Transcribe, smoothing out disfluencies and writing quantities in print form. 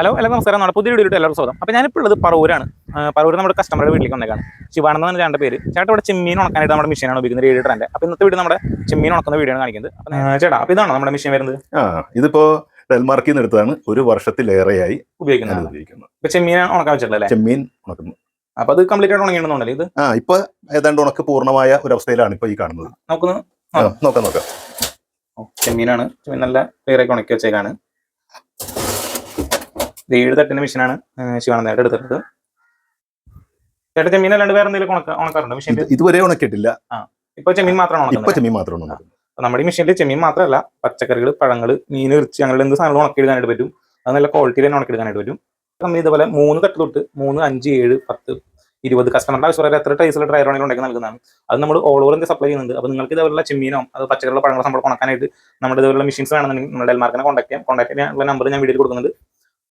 Hello എല്ലാവർക്കും നമസ്കാരം. നമ്മുടെ പുതിയ വീഡിയോയിലോട്ട് എല്ലാവർക്കും സ്വാഗതം. അപ്പോൾ ഞാനിപ്പോൾ ഉള്ളത് പറവൂരാണ്. പറവൂർ നമ്മുടെ കസ്റ്റമറുടെ വീട്ടിലേക്ക് വന്നേക്കാണ്. ശിവാനന്ദ എന്ന ചേട്ടൻ്റെ പേര്. ചേട്ടാ ഇവിടെ ചെമ്മീൻ ഉണക്കാനായിട്ട് നമ്മുടെ മെഷീനാണ് ഉപയോഗിക്കുന്നത്, റേഡിയോ ട്രെൻഡ്. അപ്പോൾ ഇന്നത്തെ വീഡിയോ നമ്മുടെ ചെമ്മീൻ ഉണക്കുന്ന വീഡിയോ ആണ് കാണിക്കുന്നത്. അപ്പോൾ ചേട്ടാ, അപ്പോൾ ഇതാണോ നമ്മുടെ മെഷീൻ വരുന്നത്? ഇതിപ്പോ ഡെൽമാർക്കിൽ നിന്ന് എടുത്താണ്. ഒരു വർഷത്തിലേറെയായി ഉപയോഗിക്കുന്നത്. ഇപ്പോൾ ചെമ്മീൻ ഉണക്കാൻ വെച്ചിട്ടല്ലേ? ചെമ്മീൻ ഉണക്കുന്നു. അപ്പോൾ അത് കംപ്ലീറ്റ് ആയിട്ട് ഉണങ്ങിയിട്ടുണ്ടല്ലേ ഇത്? ഇപ്പൊ ഏതാണ്ട് ഉണക്ക് പൂർണ്ണമായ ഒരു അവസ്ഥയിലാണ് ഇപ്പൊ ഈ കാണുന്നത്. നോക്കാം. ചെമ്മീനാണ്. ചെമ്മീൻ നല്ല ക്ലിയർ ആക്കി ഉണക്കി വെച്ചേക്കാണ്. 7 തട്ടിന്റെ മെഷീനാണ് ശിവാനന്ദായിട്ട് എടുത്തിട്ട്. ചേട്ടാ, ചെമ്മീൻ അല്ലാണ്ട് വേറെ എന്തെങ്കിലും ഉണക്കാറുണ്ട് മെഷീനിൽ? ഇതുവരെ ഉണക്കിയിട്ടില്ല. ഇപ്പൊ ചെമ്മീൻ മാത്രമാണ് നമ്മുടെ മെഷീനിൽ. ചെമ്മീൻ മാത്രമല്ല, പച്ചക്കറികൾ, പഴങ്ങൾ, മീൻ, ഇറച്ചി, അങ്ങനെ എന്ത് സാധനങ്ങൾ ഉണക്കിയെടുക്കാനായിട്ട് പറ്റും. അത് നല്ല ക്വാളിറ്റിയിൽ തന്നെ ഉണക്കിയെടുക്കാനായിട്ട് പറ്റും. നമ്മൾ ഇതുപോലെ 3 തട്ട് തൊട്ട് 3, 5, 7, 10, 20 കസ്റ്റമറിന്റെ ആവശ്യം എത്ര ടൈസിലുള്ള ഡ്രൈവർ ആണെങ്കിലും ഉണ്ടാക്കി നൽകുന്നതാണ്. അത് നമ്മൾ ഓൾ ഓവർ ഇന്ത്യ സപ്ലൈ ചെയ്യുന്നുണ്ട്. അപ്പോൾ നിങ്ങൾക്ക് ഇതുപോലുള്ള ചെമ്മീനോ അത് പച്ചക്കറികളുടെ പഴങ്ങളോ നമ്മൾ ഉണക്കാനായിട്ട് നമ്മുടെ ഇതുപോലുള്ള മെഷീൻസ് വേണമെന്നുണ്ടെങ്കിൽ നമ്മുടെ ഡെൽമാർക്കിനെ കോൺടാക്ട് ചെയ്യാനുള്ള നമ്പർ ഞാൻ വീഡിയോയിൽ കൊടുക്കുന്നുണ്ട്.